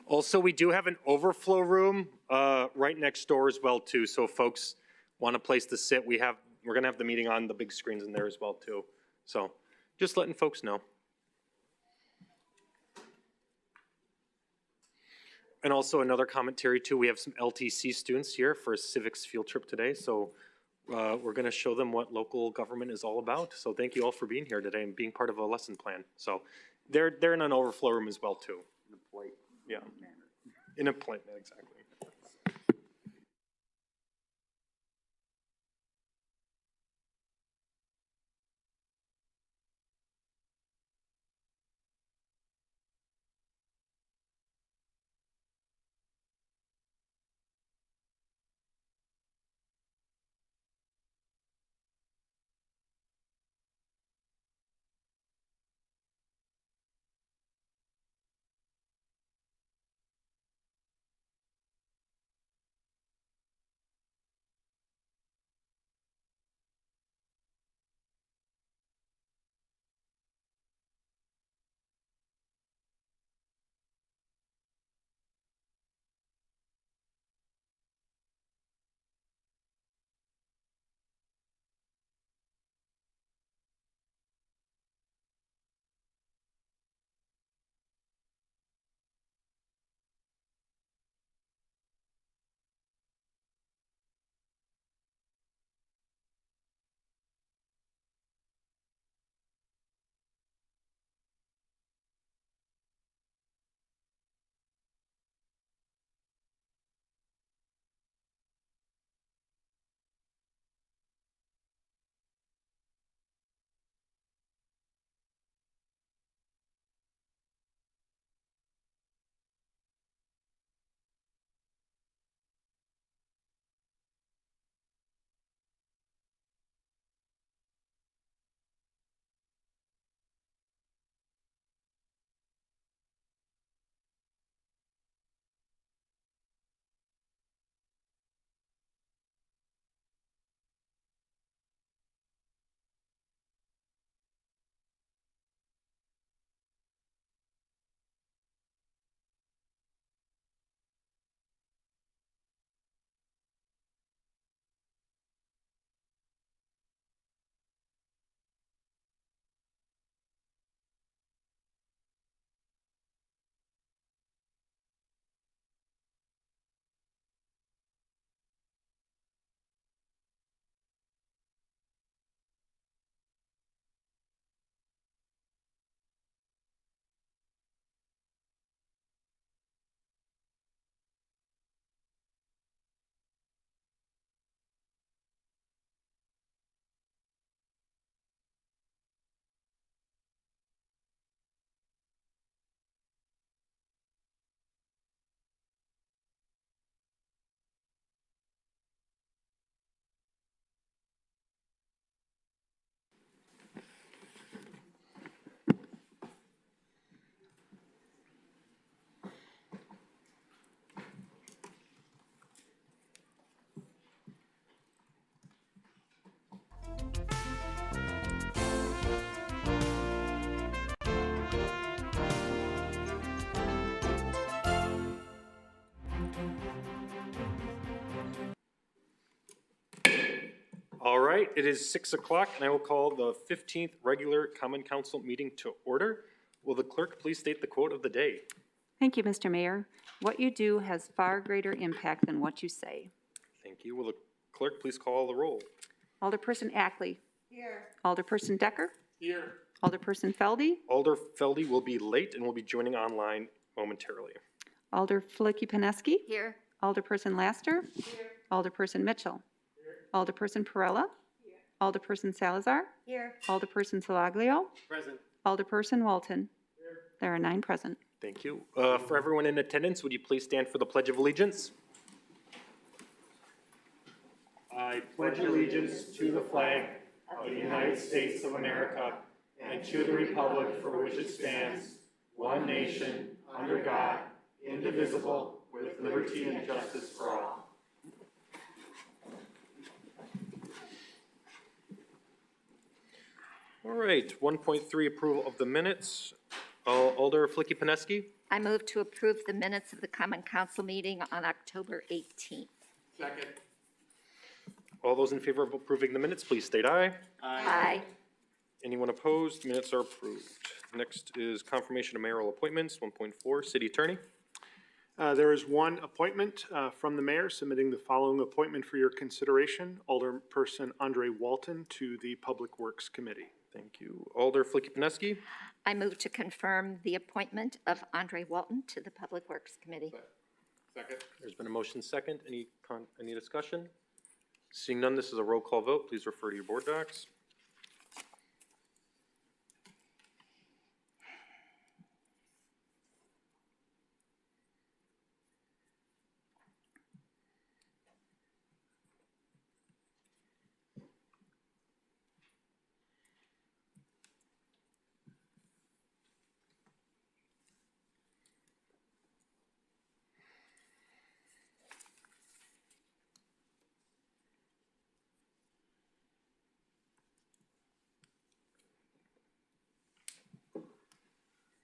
Also, we do have an overflow room right next door as well too. So if folks want a place to sit, we're gonna have the meeting on the big screens in there as well too. So just letting folks know. And also another commentary too, we have some LTC students here for a civics field trip today. So we're gonna show them what local government is all about. So thank you all for being here today and being part of a lesson plan. So they're in an overflow room as well too. In a polite Yeah, in a polite manner, exactly. All right, it is 6 o'clock and I will call the 15th regular Common Council meeting to order. Will the clerk please state the quote of the day? Thank you, Mr. Mayor. What you do has far greater impact than what you say. Thank you. Will the clerk please call the roll? Alderperson Ackley. Here. Alderperson Decker. Here. Alderperson Feldy. Alder Feldy will be late and will be joining online momentarily. Alder Flicky-Paneski. Here. Alderperson Laster. Here. Alderperson Mitchell. Alderperson Perella. Here. Alderperson Salazar. Here. Alderperson Salaglio. Present. Alderperson Walton. There are 9 present. Thank you. For everyone in attendance, would you please stand for the Pledge of Allegiance? I pledge allegiance to the flag of the United States of America and to the republic for which it stands, one nation, under God, indivisible, with liberty and justice for all. All right, 1.3 approval of the minutes. Alder Flicky-Paneski. I move to approve the minutes of the Common Council meeting on October 18th. Second. All those in favor of approving the minutes, please state aye. Aye. Anyone opposed? Minutes are approved. Next is confirmation of mayoral appointments, 1.4, city attorney. There is one appointment from the mayor submitting the following appointment for your consideration. Alderperson Andre Walton to the Public Works Committee. Thank you. Alder Flicky-Pineski. I move to confirm the appointment of Andre Walton to the Public Works Committee. Second. There's been a motion second. Any discussion? Seeing none, this is a roll call vote. Please refer to your board docs.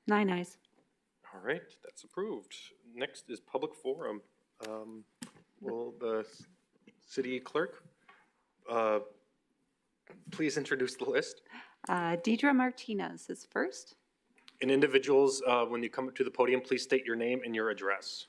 Nine ayes. All right, that's approved. Next is public forum. Will the city clerk please introduce the list? Deidre Martinez is first. And individuals, when you come up to the podium, please state your name and your address.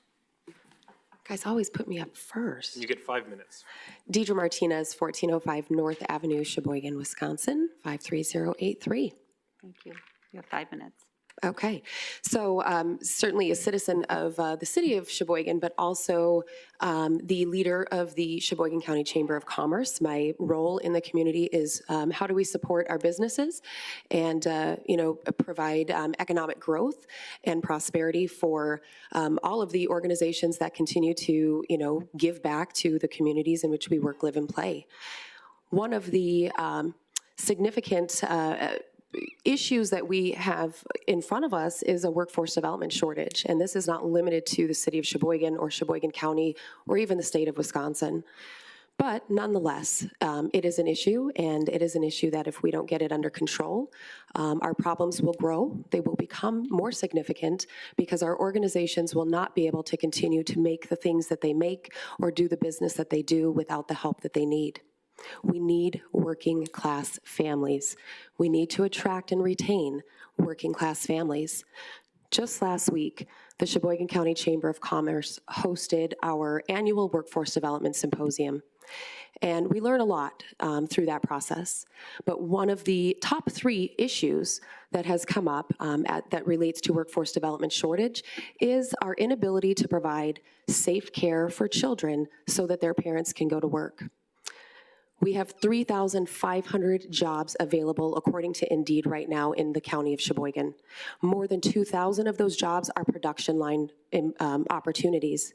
Guys always put me up first. You get 5 minutes. Deidre Martinez, 1405 North Avenue, Sheboygan, Wisconsin, 53083. Thank you. You have 5 minutes. Okay, so certainly a citizen of the city of Sheboygan, but also the leader of the Sheboygan County Chamber of Commerce. My role in the community is how do we support our businesses and, provide economic growth and prosperity for all of the organizations that continue to, give back to the communities in which we work, live, and play. One of the significant issues that we have in front of us is a workforce development shortage, and this is not limited to the city of Sheboygan or Sheboygan County or even the state of Wisconsin. But nonetheless, it is an issue, and it is an issue that if we don't get it under control, our problems will grow. They will become more significant because our organizations will not be able to continue to make the things that they make or do the business that they do without the help that they need. We need working class families. We need to attract and retain working class families. Just last week, the Sheboygan County Chamber of Commerce hosted our annual Workforce Development Symposium. And we learn a lot through that process. But one of the top 3 issues that has come up that relates to workforce development shortage is our inability to provide safe care for children so that their parents can go to work. We have 3,500 jobs available, according to Indeed, right now in the county of Sheboygan. More than 2,000 of those jobs are production line opportunities.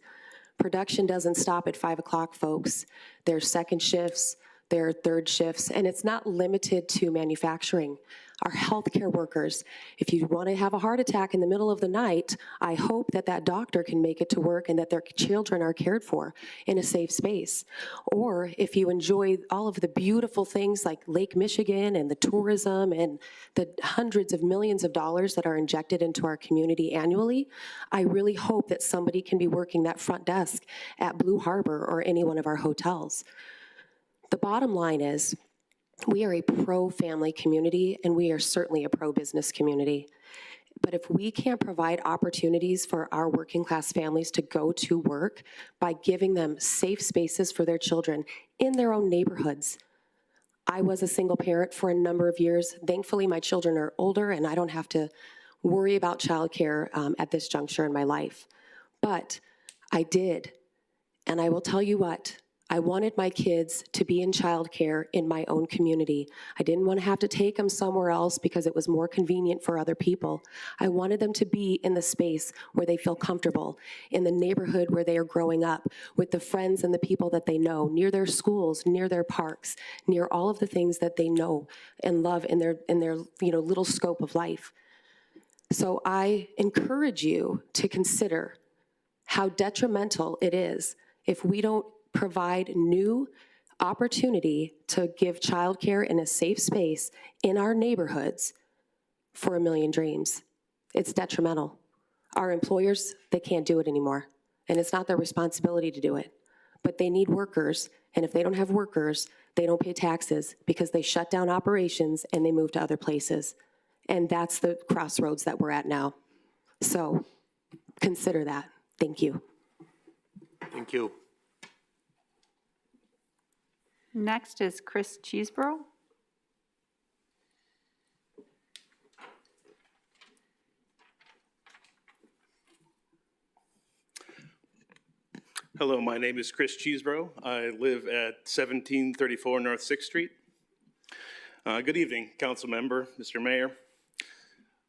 Production doesn't stop at 5 o'clock, folks. There's second shifts, there are third shifts, and it's not limited to manufacturing. Our healthcare workers, if you want to have a heart attack in the middle of the night, I hope that that doctor can make it to work and that their children are cared for in a safe space. Or if you enjoy all of the beautiful things like Lake Michigan and the tourism and the hundreds of millions of dollars that are injected into our community annually, I really hope that somebody can be working that front desk at Blue Harbor or any one of our hotels. The bottom line is, we are a pro-family community, and we are certainly a pro-business community. But if we can't provide opportunities for our working class families to go to work by giving them safe spaces for their children in their own neighborhoods. I was a single parent for a number of years. Thankfully, my children are older, and I don't have to worry about childcare at this juncture in my life. But I did, and I will tell you what, I wanted my kids to be in childcare in my own community. I didn't want to have to take them somewhere else because it was more convenient for other people. I wanted them to be in the space where they feel comfortable, in the neighborhood where they are growing up, with the friends and the people that they know, near their schools, near their parks, near all of the things that they know and love in their little scope of life. So I encourage you to consider how detrimental it is if we don't provide new opportunity to give childcare in a safe space in our neighborhoods for a million dreams. It's detrimental. Our employers, they can't do it anymore, and it's not their responsibility to do it. But they need workers, and if they don't have workers, they don't pay taxes because they shut down operations and they move to other places. And that's the crossroads that we're at now. So consider that. Thank you. Thank you. Next is Chris Cheeseborough. Hello, my name is Chris Cheeseborough. I live at 1734 North 6th Street. Good evening, Council Member, Mr. Mayor.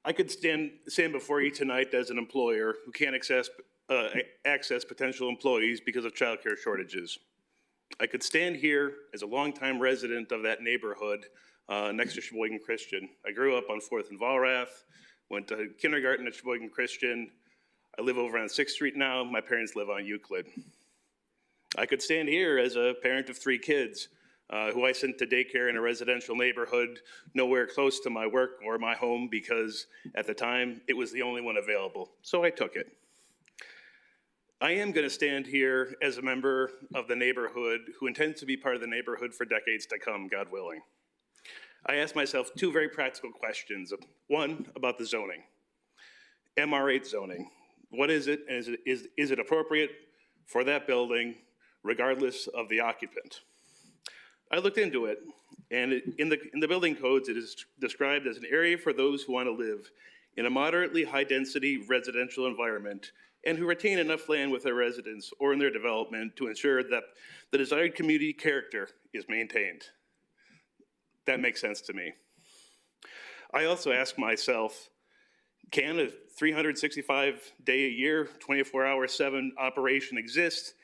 I could stand before you tonight as an employer who can't access potential employees because of childcare shortages. I could stand here as a longtime resident of that neighborhood next to Sheboygan Christian. I grew up on 4th and Valrath, went to kindergarten at Sheboygan Christian. I live over on 6th Street now. My parents live on Euclid. I could stand here as a parent of 3 kids who I sent to daycare in a residential neighborhood nowhere close to my work or my home because at the time it was the only one available, so I took it. I am going to stand here as a member of the neighborhood who intends to be part of the neighborhood for decades to come, God willing. I asked myself 2 very practical questions. One, about the zoning. MR8 zoning. What is it, and is it appropriate for that building regardless of the occupant? I looked into it, and in the building codes, it is described as an area for those who want to live in a moderately high-density residential environment and who retain enough land with their residents or in their development to ensure that the desired community character is maintained. That makes sense to me. I also ask myself, can a 365-day-a-year, 24-hour-7 operation exist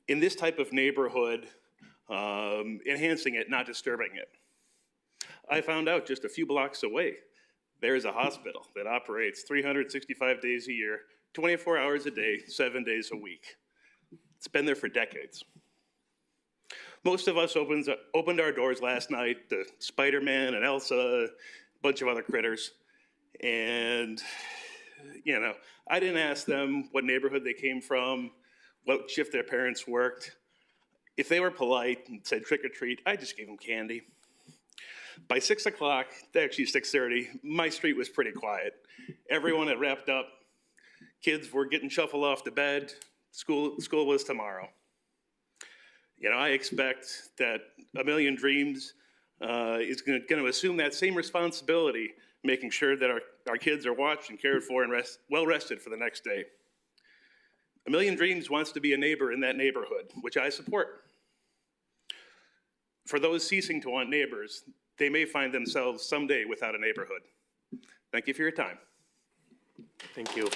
in this type of neighborhood, enhancing it, not disturbing it? I found out just a few blocks away, there's a hospital that operates 365 days a year, 24 hours a day, 7 days a week. It's been there for decades. Most of us opened our doors last night to Spider-Man and Elsa, a bunch of other critters. And, you know, I didn't ask them what neighborhood they came from, what shift their parents worked. If they were polite and said trick or treat, I just gave them candy. By 6 o'clock, actually 6:30, my street was pretty quiet. Everyone had wrapped up. Kids were getting shuffled off to bed. School was tomorrow. You know, I expect that A Million Dreams is going to assume that same responsibility, making sure that our kids are watched and cared for and well rested for the next day. A Million Dreams wants to be a neighbor in that neighborhood, which I support. For those ceasing to want neighbors, they may find themselves someday without a neighborhood. Thank you for your time. Thank you.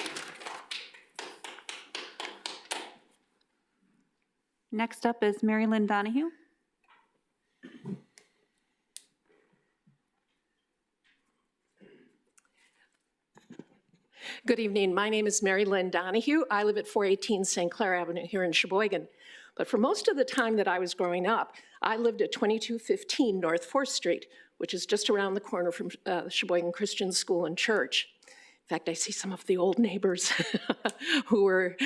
Next up is Mary Lynn Donahue. Good evening. My name is Mary Lynn Donahue. I live at 418 St. Clair Avenue here in Sheboygan. But for most of the time that I was growing up, I lived at 2215 North 4th Street, which is just around the corner from Sheboygan Christian School and Church. In fact, I see some of the old neighbors who were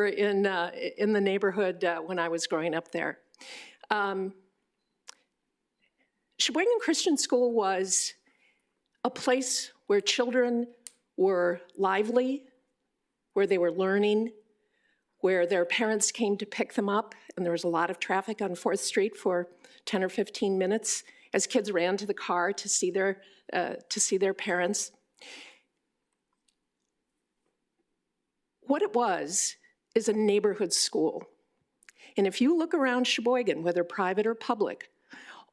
in the neighborhood when I was growing up there. Sheboygan Christian School was a place where children were lively, where they were learning, where their parents came to pick them up, and there was a lot of traffic on 4th Street for 10 or 15 minutes as kids ran to the car to see their parents. What it was is a neighborhood school. And if you look around Sheboygan, whether private or public,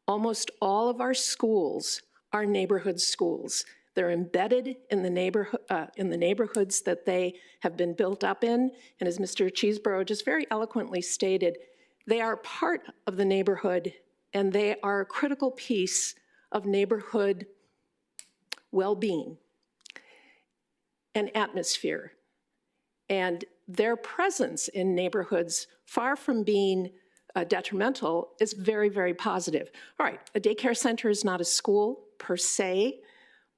almost all of our schools are neighborhood schools. They're embedded in the neighborhoods that they have been built up in. And as Mr. Cheeseborough just very eloquently stated, they are part of the neighborhood and they are a critical piece of neighborhood well-being and atmosphere. And their presence in neighborhoods, far from being detrimental, is very, very positive. All right, a daycare center is not a school per se,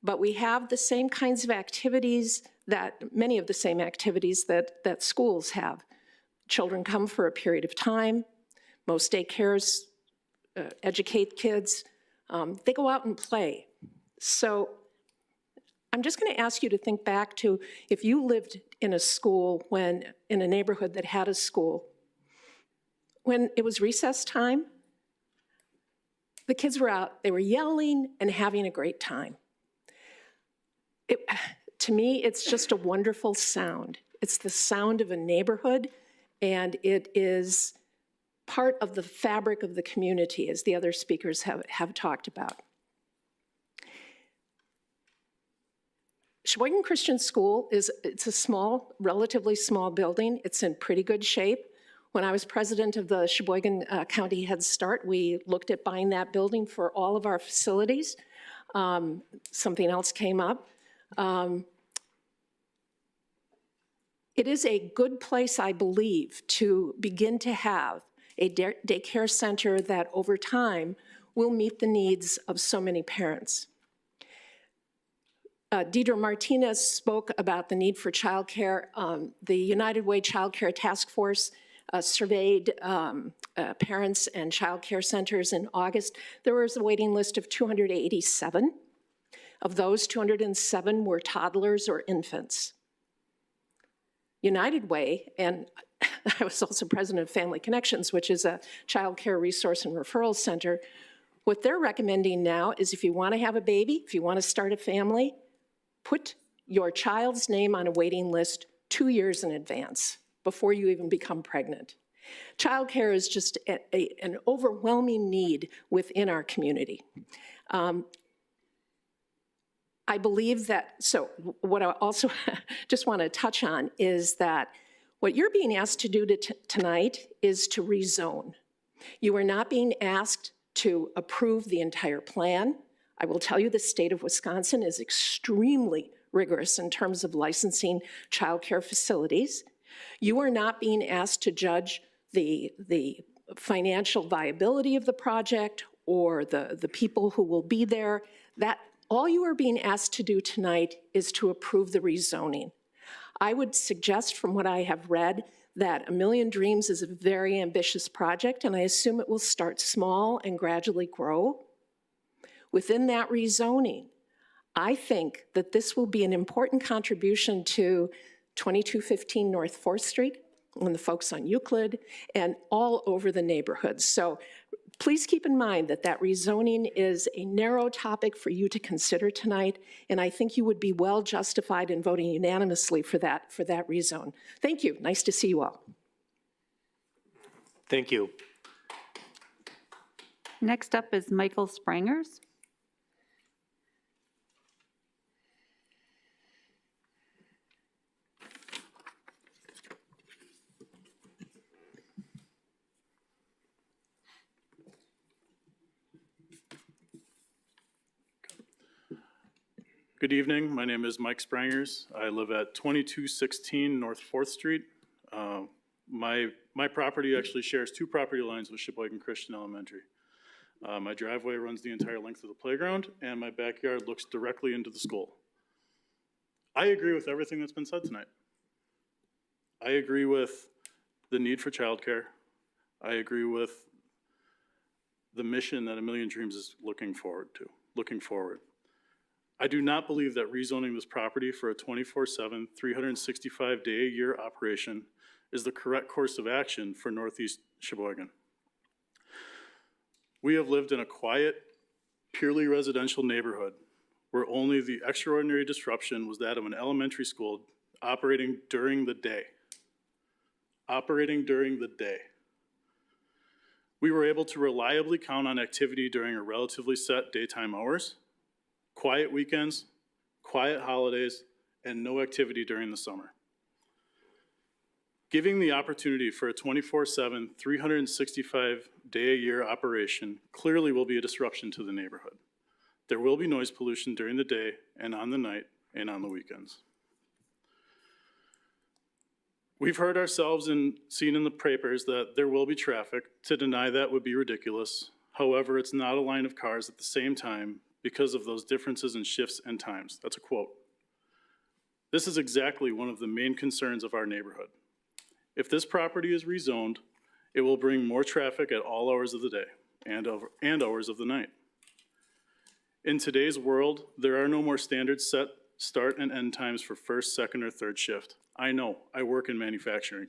but we have the same kinds of activities that many of the same activities that schools have. Children come for a period of time. Most daycares educate kids. They go out and play. So I'm just going to ask you to think back to if you lived in a school in a neighborhood that had a school, when it was recess time, the kids were out, they were yelling and having a great time. To me, it's just a wonderful sound. It's the sound of a neighborhood, and it is part of the fabric of the community, as the other speakers have talked about. Sheboygan Christian School it's a small, relatively small building. It's in pretty good shape. When I was president of the Sheboygan County Head Start, we looked at buying that building for all of our facilities. Something else came up. It is a good place, I believe, to begin to have a daycare center that over time will meet the needs of so many parents. Deidre Martinez spoke about the need for childcare. The United Way Child Care Task Force surveyed parents and child care centers in August. There was a waiting list of 287. Of those, 207 were toddlers or infants. United Way, and I was also president of Family Connections, which is a child care resource and referral center. What they're recommending now is if you want to have a baby, if you want to start a family, put your child's name on a waiting list 2 years in advance before you even become pregnant. Childcare is just an overwhelming need within our community. I believe that, so what I also just want to touch on is that what you're being asked to do tonight is to rezone. You are not being asked to approve the entire plan. I will tell you the state of Wisconsin is extremely rigorous in terms of licensing childcare facilities. You are not being asked to judge the financial viability of the project or the people who will be there. All you are being asked to do tonight is to approve the rezoning. I would suggest from what I have read that A Million Dreams is a very ambitious project, and I assume it will start small and gradually grow. Within that rezoning, I think that this will be an important contribution to 2215 North 4th Street and the folks on Euclid and all over the neighborhood. So please keep in mind that that rezoning is a narrow topic for you to consider tonight, and I think you would be well justified in voting unanimously for that rezone. Thank you. Nice to see you all. Thank you. Next up is Michael Sprangers. Good evening. My name is Mike Sprangers. I live at 2216 North 4th Street. My property actually shares 2 property lines with Sheboygan Christian Elementary. My driveway runs the entire length of the playground, and my backyard looks directly into the school. I agree with everything that's been said tonight. I agree with the need for childcare. I agree with the mission that A Million Dreams is looking forward. I do not believe that rezoning this property for a 24/7, 365-day-a-year operation is the correct course of action for Northeast Sheboygan. We have lived in a quiet, purely residential neighborhood where only the extraordinary disruption was that of an elementary school operating during the day. We were able to reliably count on activity during a relatively set daytime hours, quiet weekends, quiet holidays, and no activity during the summer. Giving the opportunity for a 24/7, 365-day-a-year operation clearly will be a disruption to the neighborhood. There will be noise pollution during the day and on the night and on the weekends. We've heard ourselves and seen in the papers that there will be traffic. To deny that would be ridiculous. However, it's not a line of cars at the same time because of those differences in shifts and times. That's a quote. This is exactly one of the main concerns of our neighborhood. If this property is rezoned, it will bring more traffic at all hours of the day and hours of the night. In today's world, there are no more standard set start and end times for first, second, or third shift. I know, I work in manufacturing.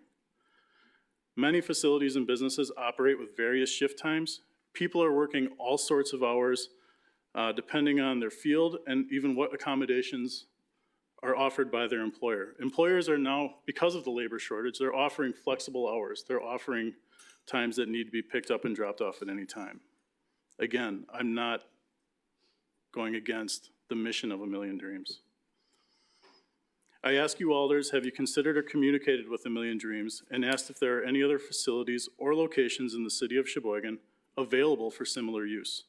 Many facilities and businesses operate with various shift times. People are working all sorts of hours, depending on their field and even what accommodations are offered by their employer. Employers are now, because of the labor shortage, they're offering flexible hours. They're offering times that need to be picked up and dropped off at any time. Again, I'm not going against the mission of A Million Dreams. I ask you alders, have you considered or communicated with A Million Dreams and asked if there are any other facilities or locations in the city of Sheboygan available for similar use?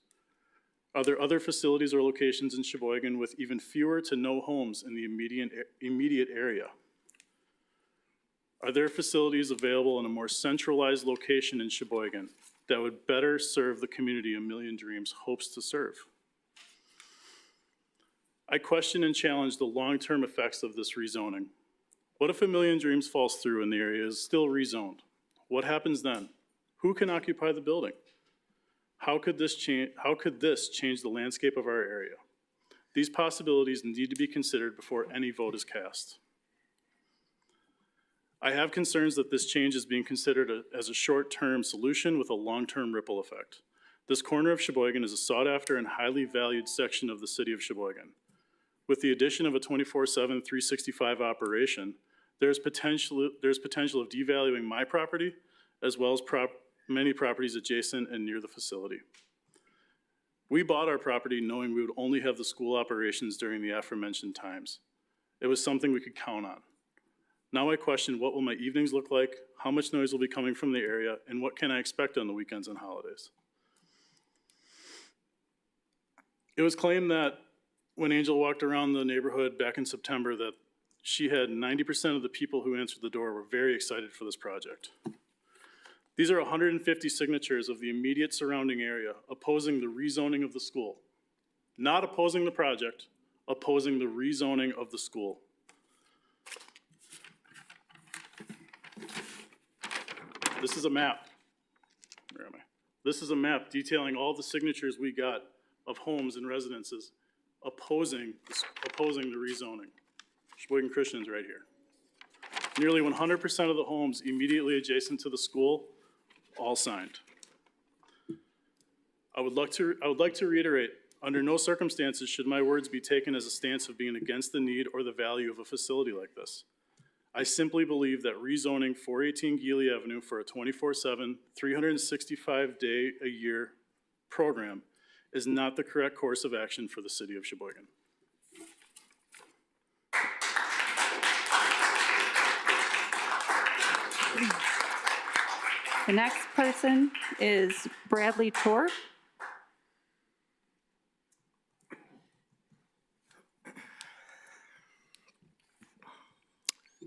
Are there other facilities or locations in Sheboygan with even fewer to no homes in the immediate area? Are there facilities available in a more centralized location in Sheboygan that would better serve the community A Million Dreams hopes to serve? I question and challenge the long-term effects of this rezoning. What if A Million Dreams falls through and the area is still rezoned? What happens then? Who can occupy the building? How could this change the landscape of our area? These possibilities need to be considered before any vote is cast. I have concerns that this change is being considered as a short-term solution with a long-term ripple effect. This corner of Sheboygan is a sought-after and highly valued section of the city of Sheboygan. With the addition of a 24/7, 365 operation, there's potential of devaluing my property as well as many properties adjacent and near the facility. We bought our property knowing we would only have the school operations during the aforementioned times. It was something we could count on. Now I question, what will my evenings look like, how much noise will be coming from the area, and what can I expect on the weekends and holidays? It was claimed that when Angel walked around the neighborhood back in September that she had 90% of the people who answered the door were very excited for this project. These are 150 signatures of the immediate surrounding area opposing the rezoning of the school. Not opposing the project, opposing the rezoning of the school. This is a map. Where am I? This is a map detailing all the signatures we got of homes and residences opposing the rezoning. Sheboygan Christian's right here. Nearly 100% of the homes immediately adjacent to the school, all signed. I would like to reiterate, under no circumstances should my words be taken as a stance of being against the need or the value of a facility like this. I simply believe that rezoning 418 Geely Avenue for a 24/7, 365-day-a-year program is not the correct course of action for the city of Sheboygan. The next person is Bradley Torp.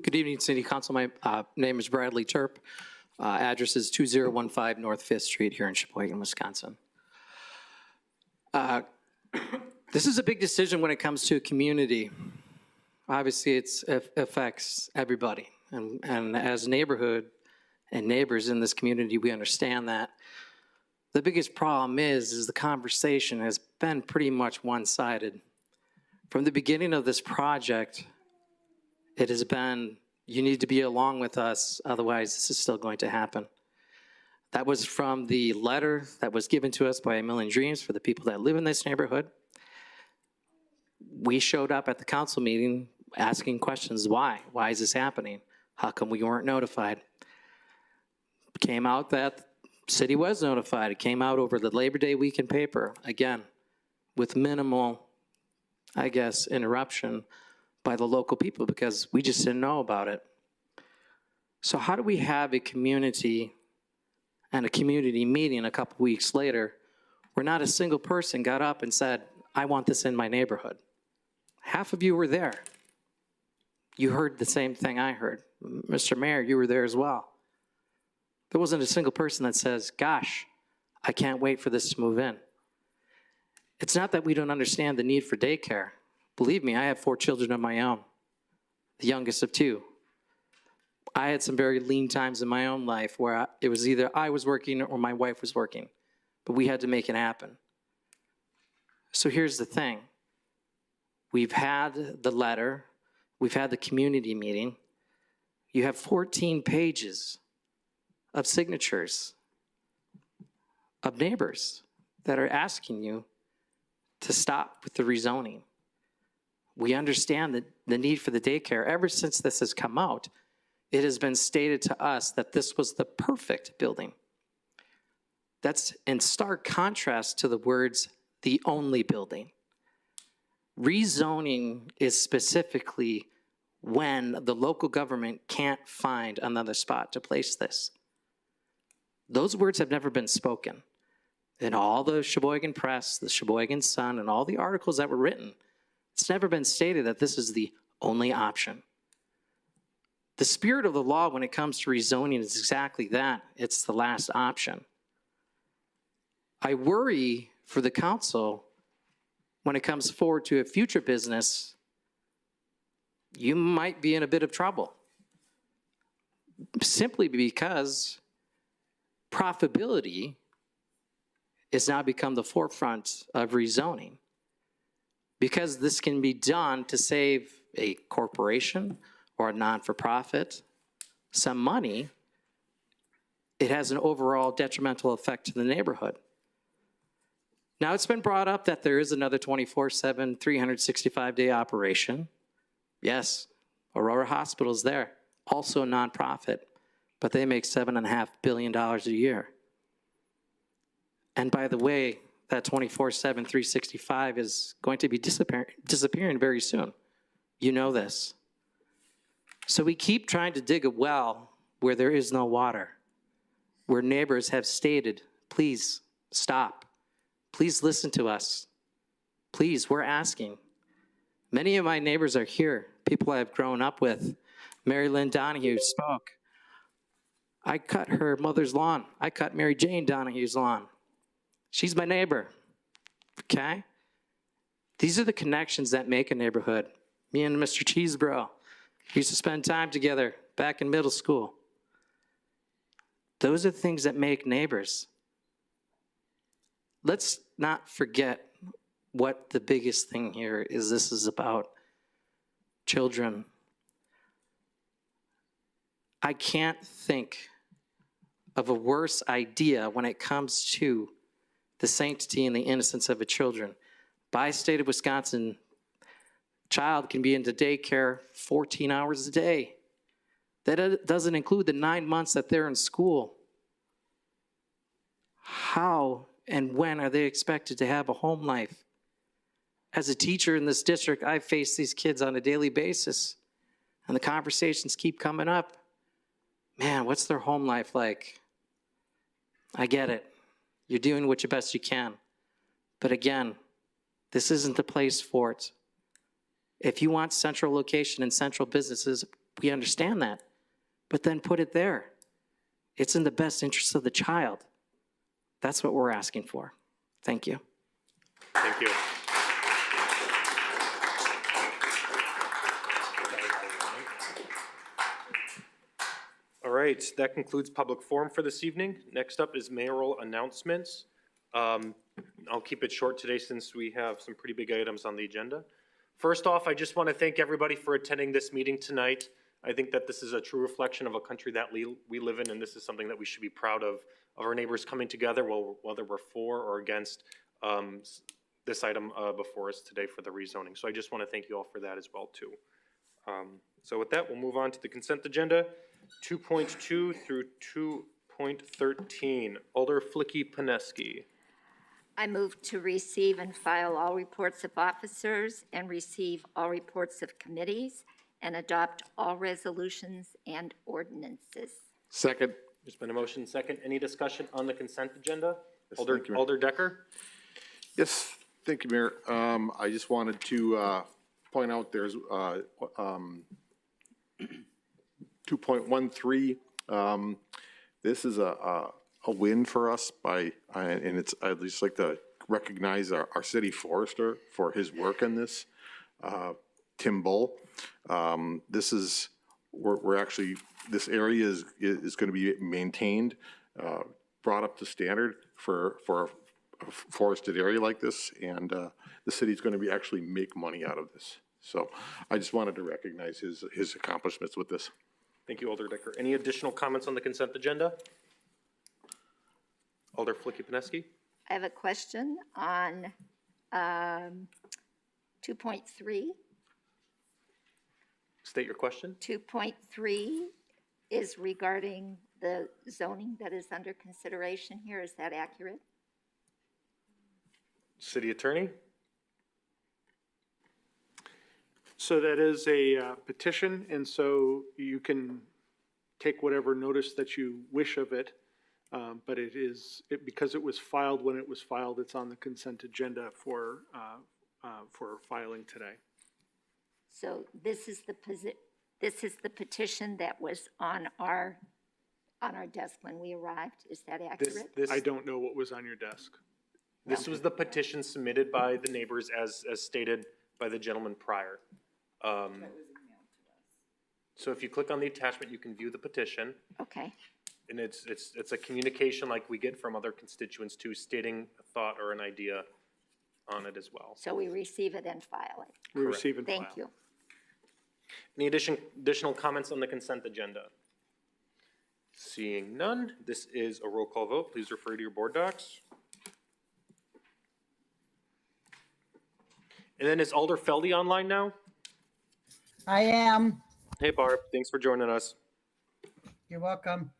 Good evening, City Council. My name is Bradley Turp. Address is 2015 North 5th Street here in Sheboygan, Wisconsin. This is a big decision when it comes to a community. Obviously, it affects everybody. And as a neighborhood and neighbors in this community, we understand that. The biggest problem is the conversation has been pretty much one-sided. From the beginning of this project, it has been, you need to be along with us, otherwise this is still going to happen. That was from the letter that was given to us by A Million Dreams for the people that live in this neighborhood. We showed up at the council meeting asking questions, why? Why is this happening? How come we weren't notified? It came out that city was notified. It came out over the Labor Day weekend paper, again, with minimal, I guess, interruption by the local people because we just didn't know about it. So how do we have a community and a community meeting a couple weeks later where not a single person got up and said, I want this in my neighborhood? Half of you were there. You heard the same thing I heard. Mr. Mayor, you were there as well. There wasn't a single person that says, gosh, I can't wait for this to move in. It's not that we don't understand the need for daycare. Believe me, I have 4 children of my own. the youngest of two. I had some very lean times in my own life where it was either I was working or my wife was working, but we had to make it happen. So here's the thing. We've had the letter, we've had the community meeting. You have 14 pages of signatures of neighbors that are asking you to stop with the rezoning. We understand the need for the daycare. Ever since this has come out, it has been stated to us that this was the perfect building. That's in stark contrast to the words, the only building. Rezoning is specifically when the local government can't find another spot to place this. Those words have never been spoken. In all the Sheboygan Press, the Sheboygan Sun, and all the articles that were written, it's never been stated that this is the only option. The spirit of the law when it comes to rezoning is exactly that. It's the last option. I worry for the council when it comes forward to a future business, you might be in a bit of trouble. Simply because profitability has now become the forefront of rezoning. Because this can be done to save a corporation or a non-for-profit some money, it has an overall detrimental effect to the neighborhood. Now, it's been brought up that there is another 24/7, 365-day operation. Yes, Aurora Hospital's there, also a nonprofit, but they make $7.5 billion a year. And by the way, that 24/7, 365 is going to be disappearing very soon. You know this. So we keep trying to dig a well where there is no water, where neighbors have stated, please stop. Please listen to us. Please, we're asking. Many of my neighbors are here, people I've grown up with. Lynn Donahue spoke. I cut her mother's lawn. I cut Mary Jane Donahue's lawn. She's my neighbor, okay? These are the connections that make a neighborhood. Me and Mr. Cheesebro used to spend time together back in middle school. Those are things that make neighbors. Let's not forget what the biggest thing here is. This is about children. I can't think of a worse idea when it comes to the sanctity and the innocence of a children. By state of Wisconsin, child can be into daycare 14 hours a day. That doesn't include the 9 months that they're in school. How and when are they expected to have a home life? As a teacher in this district, I face these kids on a daily basis, and the conversations keep coming up. Man, what's their home life like? I get it. You're doing what you best you can. But again, this isn't the place for it. If you want central location and central businesses, we understand that. But then put it there. It's in the best interest of the child. That's what we're asking for. Thank you. Thank you. All right, that concludes public forum for this evening. Next up is mayoral announcements. I'll keep it short today since we have some pretty big items on the agenda. First off, I just want to thank everybody for attending this meeting tonight. I think that this is a true reflection of a country that we live in, and this is something that we should be proud of our neighbors coming together, whether we're for or against this item before us today for the rezoning. So I just want to thank you all for that as well, too. So with that, we'll move on to the consent agenda, 2.2 through 2.13. Alder Flicky-Paneski. I move to receive and file all reports of officers and receive all reports of committees and adopt all resolutions and ordinances. Second. There's been a motion second. Any discussion on the consent agenda? Yes, Alder Decker? Yes, thank you, Mayor. I just wanted to point out there's 2.13. This is a win for us and I'd just like to recognize our city forester for his work in this. Tim Bull. We're actually, this area is going to be maintained, brought up to standard for a forested area like this, and the city's going to be actually make money out of this. So I just wanted to recognize his accomplishments with this. Thank you, Alder Decker. Any additional comments on the consent agenda? Alder Flicky-Pineski? I have a question on 2.3. State your question. 2.3 is regarding the zoning that is under consideration here. Is that accurate? City Attorney? So that is a petition, and so you can take whatever notice that you wish of it. But because it was filed when it was filed, it's on the consent agenda for filing today. So this is the petition that was on our desk when we arrived. Is that accurate? I don't know what was on your desk. This was the petition submitted by the neighbors as stated by the gentleman prior. So if you click on the attachment, you can view the petition. Okay. And it's a communication like we get from other constituents too, stating a thought or an idea on it as well. So we receive it and file it. We receive and file. Thank you. Any additional comments on the consent agenda? Seeing none, this is a roll call vote. Please refer to your board docs. And then is Alder Feldy online now? I am. Hey Barb, thanks for joining us. You're welcome.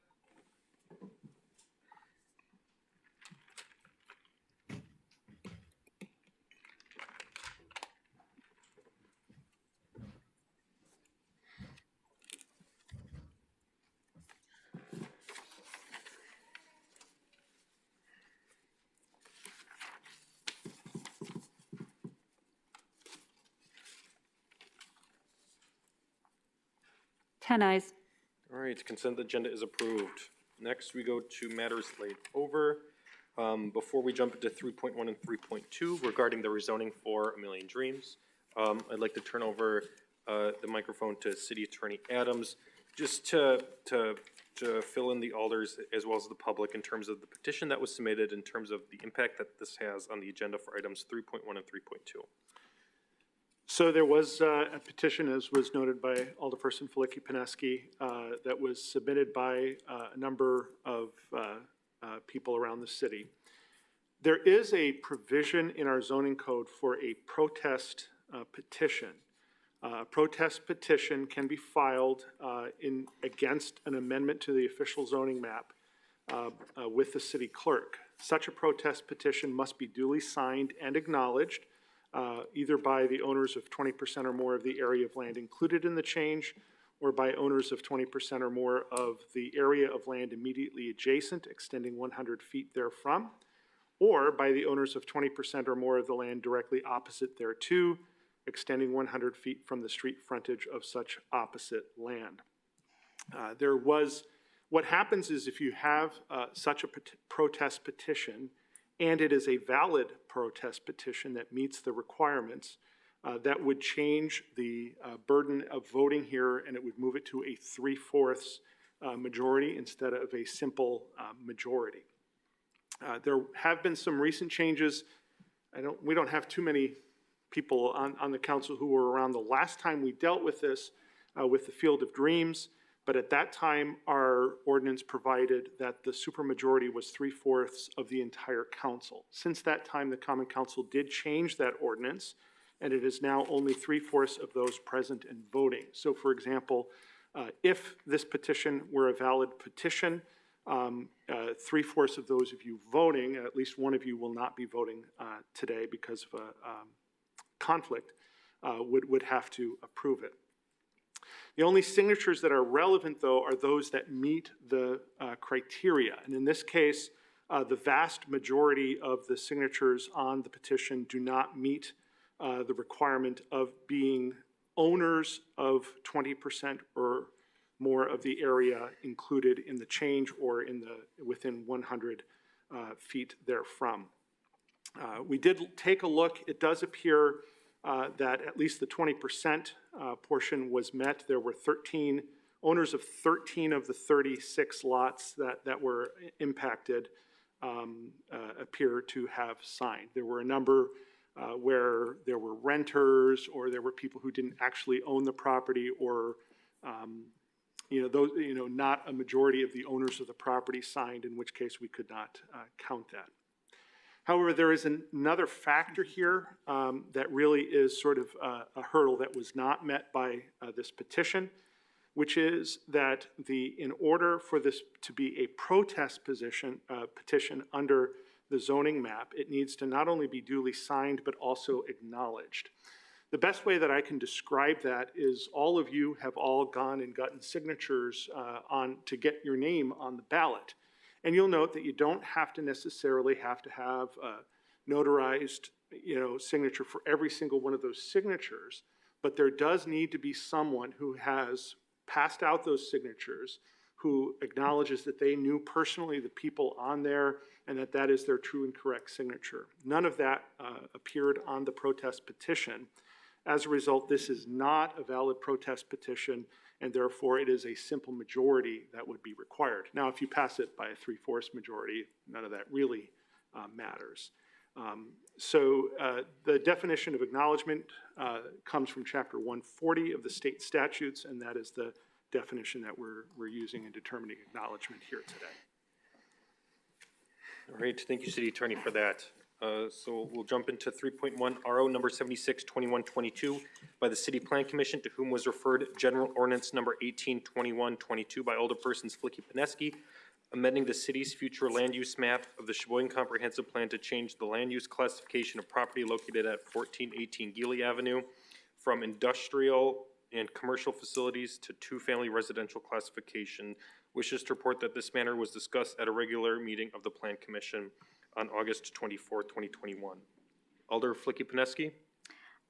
Ten eyes. All right, consent agenda is approved. Next, we go to matters laid over. Before we jump into 3.1 and 3.2 regarding the rezoning for A Million Dreams, I'd like to turn over the microphone to City Attorney Adams, just to fill in the alders as well as the public in terms of the petition that was submitted, in terms of the impact that this has on the agenda for items 3.1 and 3.2. So there was a petition, as was noted by Alderperson Flicky-Pineski, that was submitted by a number of people around the city. There is a provision in our zoning code for a protest petition. A protest petition can be filed against an amendment to the official zoning map with the city clerk. Such a protest petition must be duly signed and acknowledged either by the owners of 20% or more of the area of land included in the change, or by owners of 20% or more of the area of land immediately adjacent, extending 100 feet therefrom, or by the owners of 20% or more of the land directly opposite thereto, extending 100 feet from the street frontage of such opposite land. What happens is if you have such a protest petition, and it is a valid protest petition that meets the requirements, that would change the burden of voting here, and it would move it to a 3/4 majority instead of a simple majority. There have been some recent changes. We don't have too many people on the council who were around the last time we dealt with this with the Field of Dreams, but at that time our ordinance provided that the supermajority was 3/4 of the entire council. Since that time, the Common Council did change that ordinance, and it is now only 3/4 of those present and voting. So for example, if this petition were a valid petition, 3/4 of those of you voting, at least one of you will not be voting today because of a conflict, would have to approve it. The only signatures that are relevant, though, are those that meet the criteria. And in this case, the vast majority of the signatures on the petition do not meet the requirement of being owners of 20% or more of the area included in the change or within 100 feet therefrom. We did take a look. It does appear that at least the 20% portion was met. There were owners of 13 of the 36 lots that were impacted appear to have signed. There were a number where there were renters, or there were people who didn't actually own the property, or not a majority of the owners of the property signed, in which case we could not count that. However, there is another factor here that really is sort of a hurdle that was not met by this petition, which is that in order for this to be a protest petition under the zoning map, it needs to not only be duly signed, but also acknowledged. The best way that I can describe that is all of you have all gone and gotten signatures to get your name on the ballot. And you'll note that you don't necessarily have to have a notarized signature for every single one of those signatures, but there does need to be someone who has passed out those signatures, who acknowledges that they knew personally the people on there and that is their true and correct signature. None of that appeared on the protest petition. As a result, this is not a valid protest petition, and therefore it is a simple majority that would be required. Now, if you pass it by a 3/4 majority, none of that really matters. So the definition of acknowledgement comes from Chapter 140 of the state statutes, and that is the definition that we're using in determining acknowledgement here today. All right, thank you, City Attorney, for that. So we'll jump into 3.1, RO number 762122 by the City Plan Commission, to whom was referred General Ordinance number 182122 by Alderpersons Flicky Pineski, amending the city's future land use map of the Sheboygan Comprehensive Plan to change the land use classification of property located at 1418 Geely Avenue from industrial and commercial facilities to two-family residential classification. Wishes to report that this matter was discussed at a regular meeting of the Plan Commission on August 24, 2021. Alder Flicky Pineski.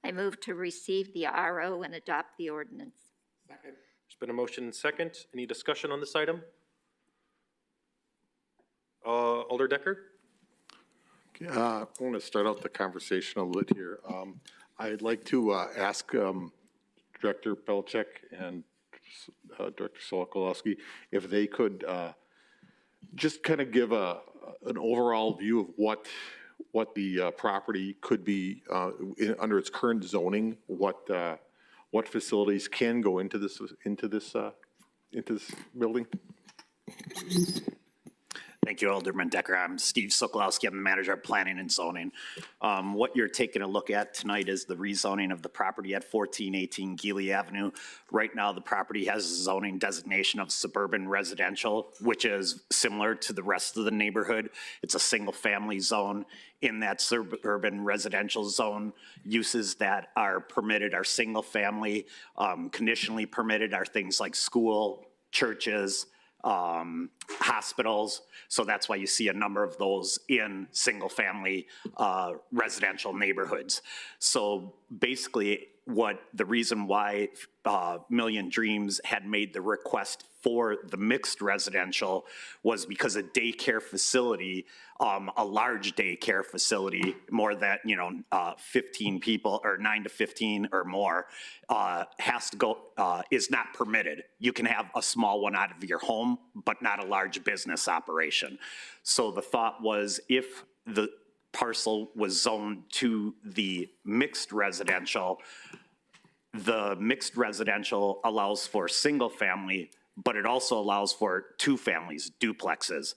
I move to receive the RO and adopt the ordinance. Second. There's been a motion and second. Any discussion on this item? Alder Decker. I want to start out the conversation a little here. I'd like to ask Director Belichick and Director Solokolowski if they could just kind of give an overall view of what the property could be under its current zoning, what facilities can go into this building. Thank you, Alderman Decker. I'm Steve Sokolowski. I'm the manager of planning and zoning. What you're taking a look at tonight is the rezoning of the property at 1418 Geely Avenue. Right now, the property has a zoning designation of suburban residential, which is similar to the rest of the neighborhood. It's a single-family zone. In that suburban residential zone, uses that are permitted are single-family. Conditionally permitted are things like school, churches, hospitals. So that's why you see a number of those in single-family residential neighborhoods. So basically, the reason why Million Dreams had made the request for the mixed residential was because a daycare facility, a large daycare facility, more than 15 people or 9 to 15 or more, has to go is not permitted. You can have a small one out of your home, but not a large business operation. So the thought was, if the parcel was zoned to the mixed residential allows for single family, but it also allows for two families, duplexes.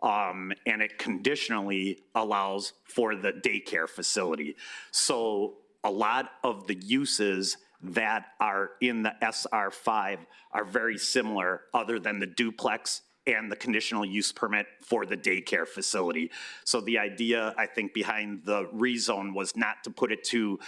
And it conditionally allows for the daycare facility. So a lot of the uses that are in the SR5 are very similar, other than the duplex and the conditional use permit for the daycare facility. So the idea, I think, behind the rezone was not to put it to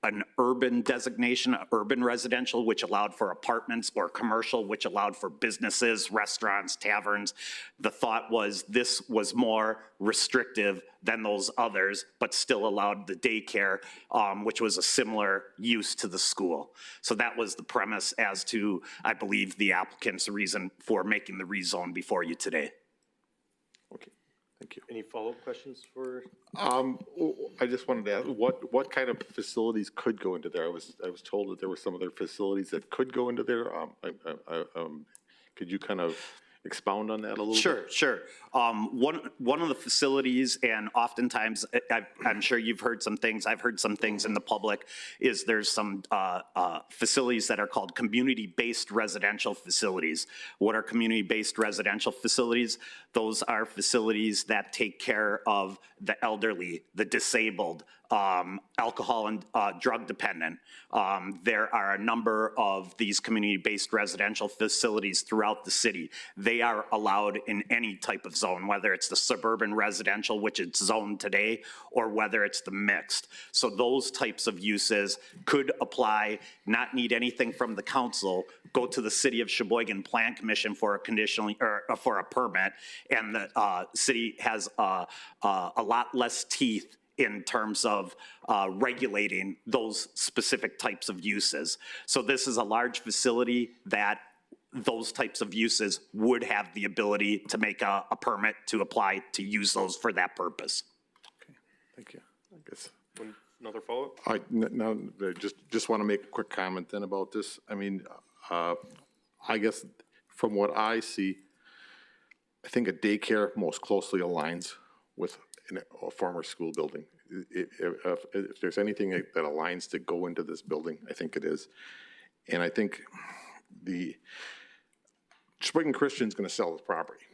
an urban designation, urban residential, which allowed for apartments, or commercial, which allowed for businesses, restaurants, taverns. The thought was this was more restrictive than those others, but still allowed the daycare, which was a similar use to the school. So that was the premise as to, I believe, the applicant's reason for making the rezone before you today. Okay. Thank you. Any follow-up questions for? I just wanted to ask, what kind of facilities could go into there? I was told that there were some other facilities that could go into there. Could you kind of expound on that a little bit? Sure. One of the facilities, and oftentimes, I'm sure you've heard some things, I've heard some things in the public, is there's some facilities that are called community-based residential facilities. What are community-based residential facilities? Those are facilities that take care of the elderly, the disabled, alcohol and drug dependent. There are a number of these community-based residential facilities throughout the city. They are allowed in any type of zone, whether it's the suburban residential, which it's zoned today, or whether it's the mixed. So those types of uses could apply, not need anything from the council, go to the City of Sheboygan Plan Commission for a conditional, or for a permit, and the city has a lot less teeth in terms of regulating those specific types of uses. So this is a large facility that those types of uses would have the ability to make a permit to apply to use those for that purpose. Okay, thank you. I guess. Another follow-up? Now, just want to make a quick comment then about this. I mean, I guess from what I see, I think a daycare most closely aligns with a former school building. If there's anything that aligns to go into this building, I think it is. And I think the Sheboygan Christian's going to sell this property.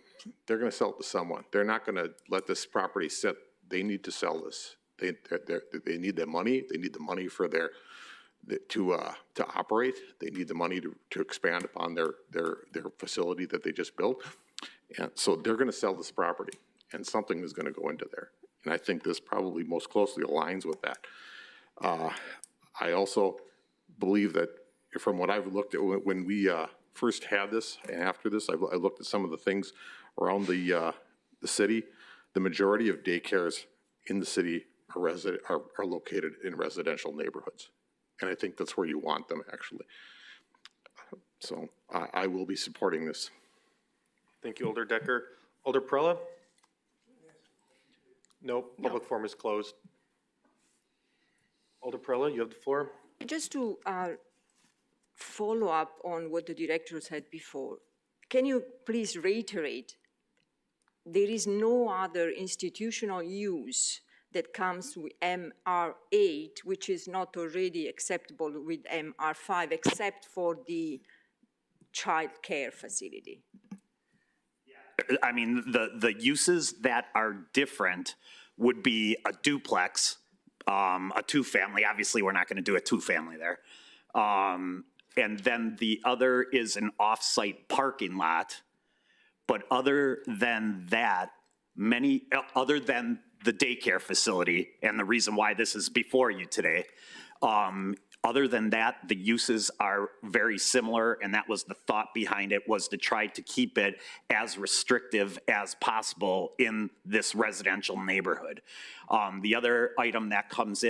They're going to sell it to someone. They're not going to let this property sit. They need to sell this. They need the money. They need the money for to operate. They need the money to expand upon their facility that they just built. And so they're going to sell this property, and something is going to go into there. And I think this probably most closely aligns with that. I also believe that from what I've looked at when we first had this and after this, I looked at some of the things around the city. The majority of daycares in the city are located in residential neighborhoods. And I think that's where you want them, actually. So I will be supporting this. Thank you, Alder Decker. Alder Prella? No, public forum is closed. Alder Prella, you have the floor. Just to follow up on what the director said before, can you please reiterate, there is no other institutional use that comes with MR8, which is not already acceptable with MR5, except for the child care facility? I mean, the uses that are different would be a duplex, a two-family. Obviously, we're not going to do a two-family there. And then the other is an off-site parking lot. But other than that, other than the daycare facility, and the reason why this is before you today, other than that, the uses are very similar, and that was the thought behind it, was to try to keep it as restrictive as possible in this residential neighborhood. The other item that comes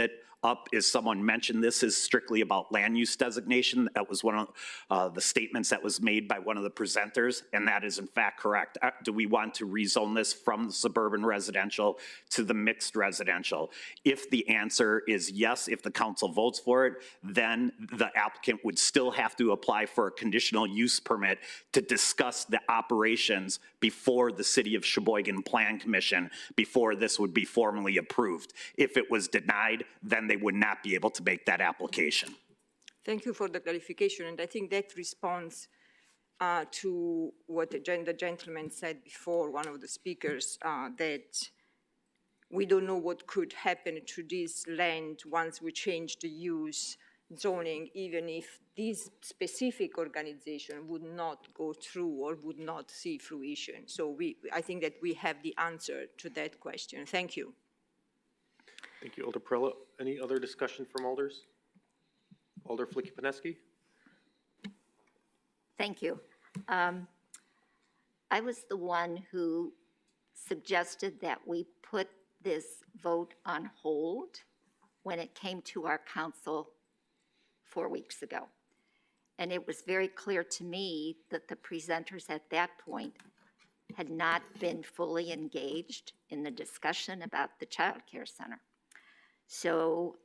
up is, someone mentioned this is strictly about land use designation. That was one of the statements that was made by one of the presenters, and that is in fact correct. Do we want to rezone this from the suburban residential to the mixed residential? If the answer is yes, if the council votes for it, then the applicant would still have to apply for a conditional use permit to discuss the operations before the City of Sheboygan Plan Commission, before this would be formally approved. If it was denied, then they would not be able to make that application. Thank you for the clarification, and I think that responds to what the gentleman said before, one of the speakers, that we don't know what could happen to this land once we change the use zoning, even if this specific organization would not go through or would not see fruition. So I think that we have the answer to that question. Thank you. Thank you, Alder Prella. Any other discussion from alders? Alder Flicky-Pineski? Thank you. I was the one who suggested that we put this vote on hold when it came to our council 4 weeks ago. And it was very clear to me that the presenters at that point had not been fully engaged in the discussion about the child care center. So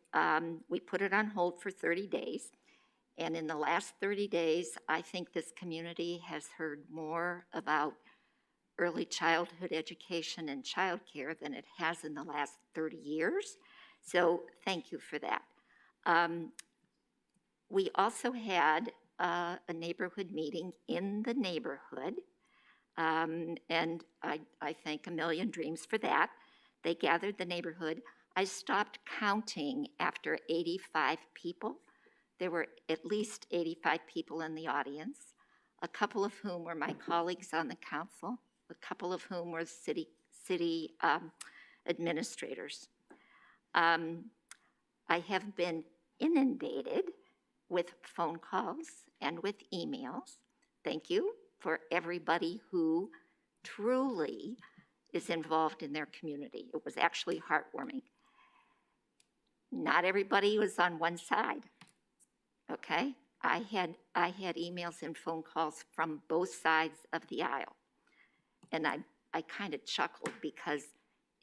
we put it on hold for 30 days. And in the last 30 days, I think this community has heard more about early childhood education and childcare than it has in the last 30 years. So thank you for that. We also had a neighborhood meeting in the neighborhood, and I thank A Million Dreams for that. They gathered the neighborhood. I stopped counting after 85 people. There were at least 85 people in the audience, a couple of whom were my colleagues on the council, a couple of whom were city administrators. I have been inundated with phone calls and with emails. Thank you for everybody who truly is involved in their community. It was actually heartwarming. Not everybody was on one side, okay? I had emails and phone calls from both sides of the aisle. And I kind of chuckled because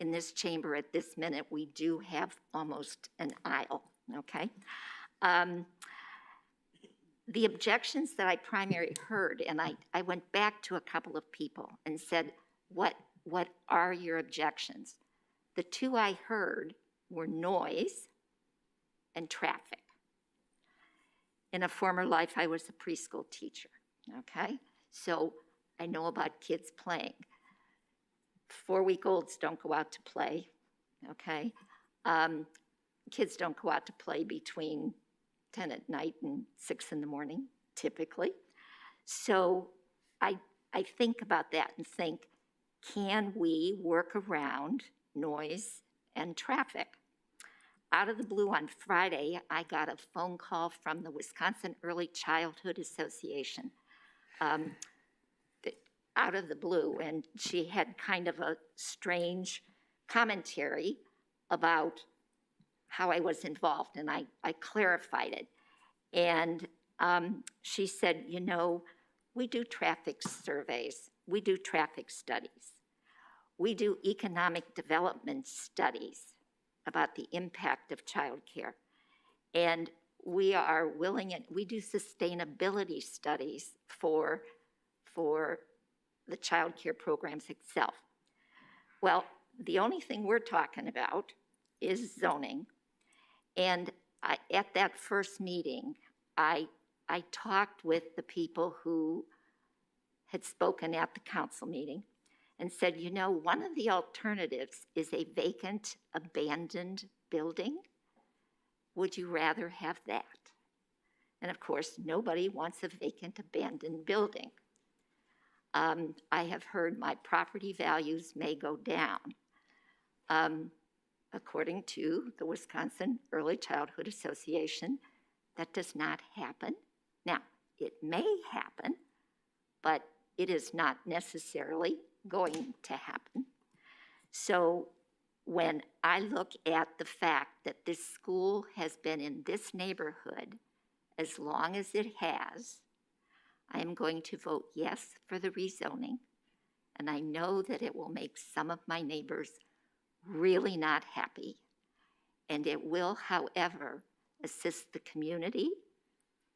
in this chamber at this minute, we do have almost an aisle, okay? The objections that I primarily heard, and I went back to a couple of people and said, what are your objections? The two I heard were noise and traffic. In a former life, I was a preschool teacher, okay? So I know about kids playing. 4-week-olds don't go out to play, okay? Kids don't go out to play between 10 at night and 6 in the morning, typically. So I think about that and think, can we work around noise and traffic? Out of the blue on Friday, I got a phone call from the Wisconsin Early Childhood Association. Out of the blue, and she had kind of a strange commentary about how I was involved, and I clarified it. And she said, you know, we do traffic surveys, we do traffic studies, we do economic development studies about the impact of childcare, and we are willing, and we do sustainability studies for the child care programs itself. Well, the only thing we're talking about is zoning. And at that first meeting, I talked with the people who had spoken at the council meeting and said, you know, one of the alternatives is a vacant, abandoned building. Would you rather have that? And of course, nobody wants a vacant, abandoned building. I have heard my property values may go down. According to the Wisconsin Early Childhood Association, that does not happen. Now, it may happen, but it is not necessarily going to happen. So when I look at the fact that this school has been in this neighborhood as long as it has, I am going to vote yes for the rezoning, and I know that it will make some of my neighbors really not happy, and it will, however, assist the community,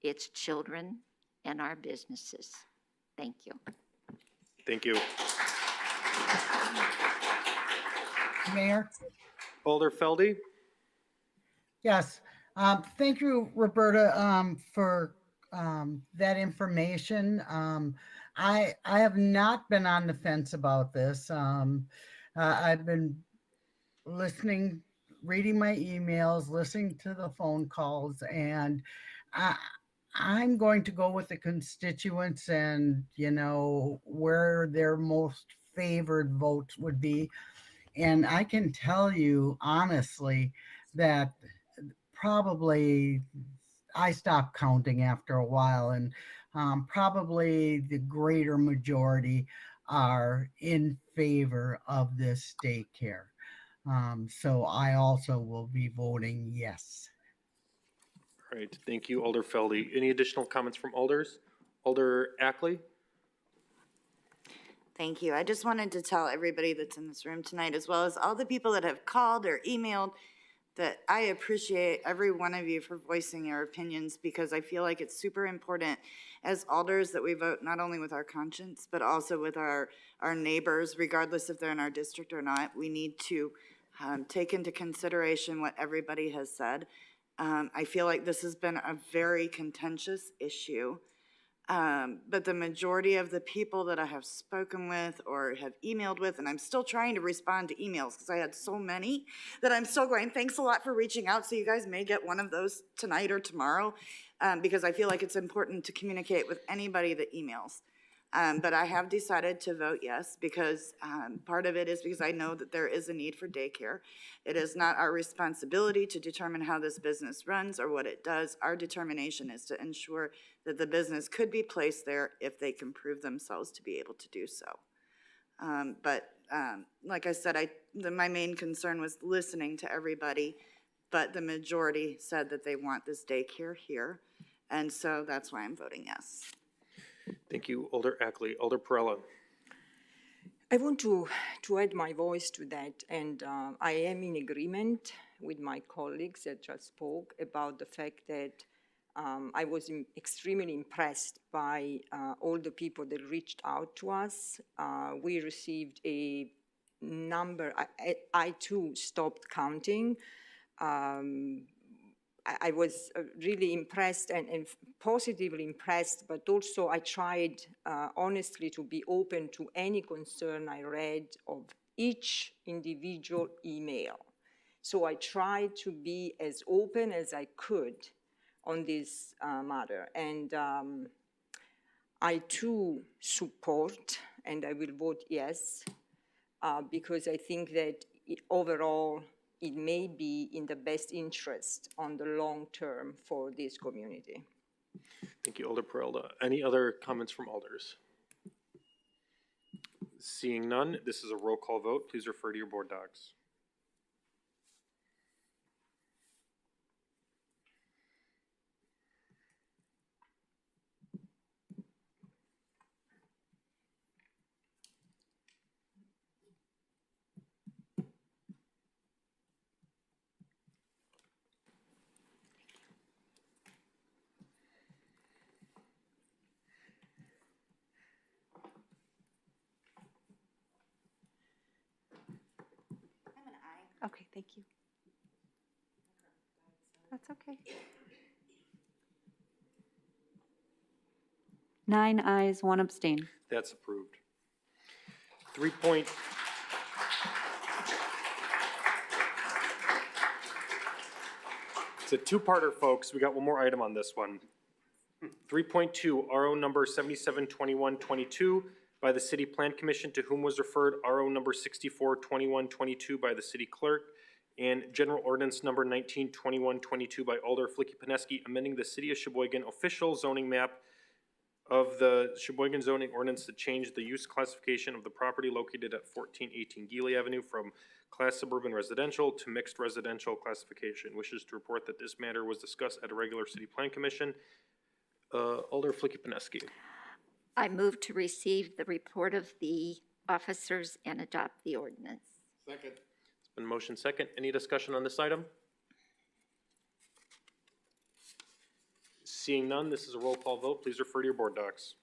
its children, and our businesses. Thank you. Thank you. Mayor? Alder Feldy? Yes. Thank you, Roberta, for that information. I have not been on the fence about this. I've been listening, reading my emails, listening to the phone calls, and I'm going to go with the constituents and, you know, where their most favored votes would be. And I can tell you honestly that probably I stopped counting after a while, and probably the greater majority are in favor of this daycare. So I also will be voting yes. All right, thank you, Alder Feldy. Any additional comments from alders? Alder Ackley? Thank you. I just wanted to tell everybody that's in this room tonight, as well as all the people that have called or emailed, that I appreciate every one of you for voicing your opinions, because I feel like it's super important as alders that we vote not only with our conscience, but also with our neighbors, regardless if they're in our district or not. We need to take into consideration what everybody has said. I feel like this has been a very contentious issue. But the majority of the people that I have spoken with or have emailed with, and I'm still trying to respond to emails because I had so many that I'm still going, thanks a lot for reaching out. So you guys may get one of those tonight or tomorrow, because I feel like it's important to communicate with anybody that emails. But I have decided to vote yes, because part of it is because I know that there is a need for daycare. It is not our responsibility to determine how this business runs or what it does. Our determination is to ensure that the business could be placed there if they can prove themselves to be able to do so. Like I said, my main concern was listening to everybody, but the majority said that they want this daycare here, and so that's why I'm voting yes. Thank you, Alder Ackley. Alder Perella. I want to add my voice to that, and I am in agreement with my colleagues that just spoke about the fact that I was extremely impressed by all the people that reached out to us. We received a number, I too stopped counting. I was really impressed and positively impressed, but also I tried honestly to be open to any concern I read of each individual email. So I tried to be as open as I could on this matter. And I too support, and I will vote yes, because I think that overall, it may be in the best interest on the long term for this community. Thank you, Alder Perella. Any other comments from alders? Seeing none, this is a roll call vote. Please refer to your board docs. Okay, thank you. That's okay. 9 ayes, 1 abstain. That's approved. It's a two-parter, folks. We got one more item on this one. 3.2, RO number 772122 by the City Plan Commission, to whom was referred RO number 642122 by the City Clerk, and General Ordinance number 192122 by Alder Flicky-Pineski, amending the City of Sheboygan official zoning map of the Sheboygan zoning ordinance to change the use classification of the property located at 1418 Geely Avenue from Class Suburban Residential to Mixed Residential classification. Wishes to report that this matter was discussed at a regular City Plan Commission. Alder Flicky-Pineski. I move to receive the report of the officers and adopt the ordinance. Second. It's been motion second. Any discussion on this item? Seeing none, this is a roll call vote. Please refer to your board docs.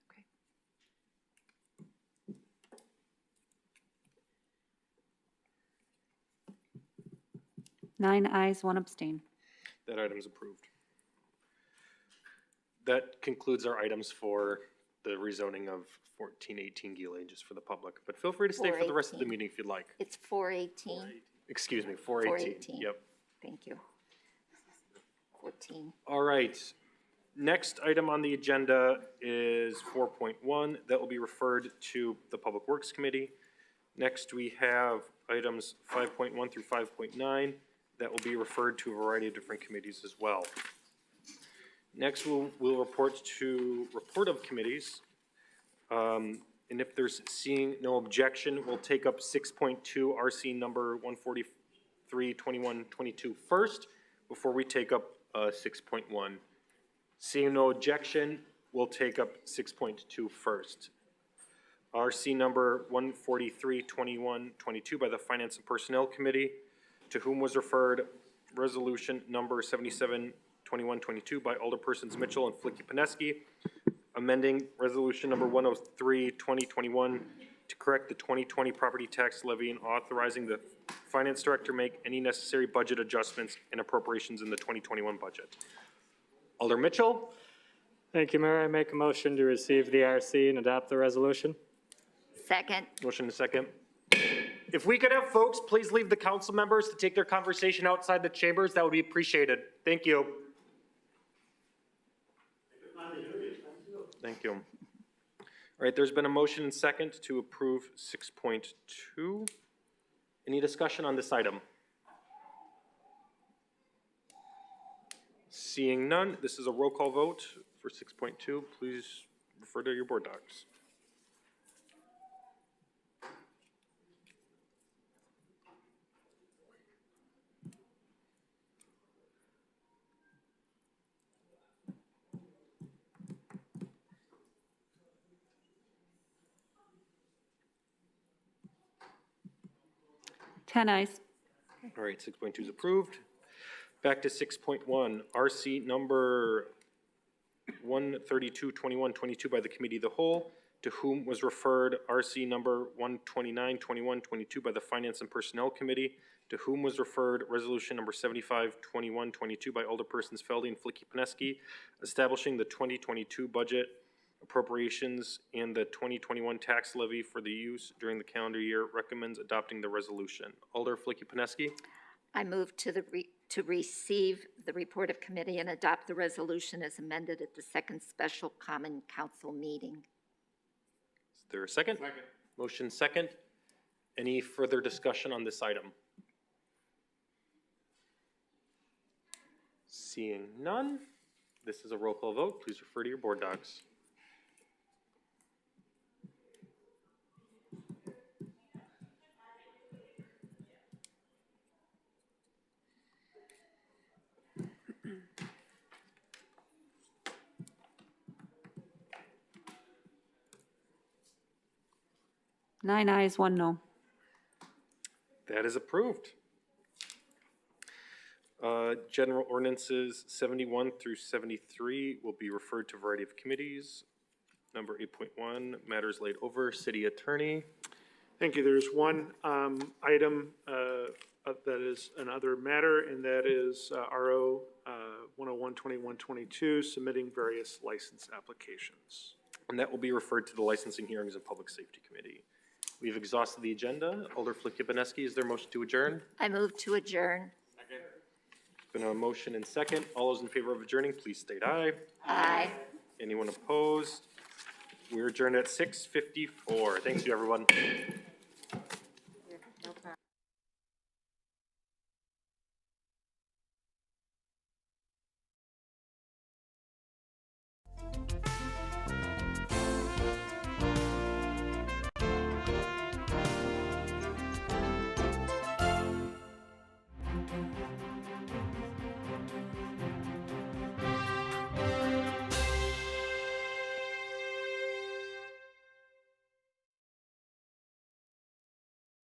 Okay. 9 ayes, 1 abstain. That item is approved. That concludes our items for the rezoning of 1418 Geely, just for the public. But feel free to stay for the rest of the meeting if you'd like. It's 418. Excuse me, 418. 418. Yep. Thank you. 14. All right. Next item on the agenda is 4.1. That will be referred to the Public Works Committee. Next, we have items 5.1 through 5.9 that will be referred to a variety of different committees as well. Next, we'll report of committees. And if there's seeing no objection, we'll take up 6.2 RC number 143-2122 first before we take up 6.1. Seeing no objection, we'll take up 6.2 first. RC number 143-2122 by the Finance and Personnel Committee, to whom was referred resolution number 77-2122 by Alderpersons Mitchell and Flicky-Pineski, amending resolution number 103-2021 to correct the 2020 property tax levy and authorizing the finance director make any necessary budget adjustments and appropriations in the 2021 budget. Alder Mitchell? Thank you, Mayor. I make a motion to receive the RC and adopt the resolution. Second. Motion and second. If we could have folks please leave the council members to take their conversation outside the chambers, that would be appreciated. Thank you. Thank you. All right, there's been a motion and second to approve 6.2. Any discussion on this item? Seeing none, this is a roll call vote for 6.2. Please refer to your board docs. Ten ayes. All right, 6.2 is approved. Back to 6.1, RC number 132-2122 by the Committee of the Whole, to whom was referred RC number 129-2122 by the Finance and Personnel Committee, to whom was referred resolution number 75-2122 by Alderpersons Feldy and Flicky-Pineski, establishing the 2022 budget appropriations and the 2021 tax levy for the use during the calendar year, recommends adopting the resolution. Alder Flicky-Pineski? I move to receive the report of committee and adopt the resolution as amended at the second special common council meeting. Is there a second? Second. Motion second. Any further discussion on this item? Seeing none, this is a roll call vote. Please refer to your board docs. Nine ayes, one no. That is approved. General ordinances 71 through 73 will be referred to a variety of committees. Number 8.1, matters laid over, city attorney. Thank you. There's one item that is another matter, and that is RO 101-2122, submitting various license applications. And that will be referred to the Licensing Hearings and Public Safety Committee. We've exhausted the agenda. Alder Flicky-Pineski, is there a motion to adjourn? I move to adjourn. Second. Been a motion and second. All those in favor of adjourning, please state aye. Aye. Anyone opposed? We're adjourned at 6:54. Thanks you, everyone.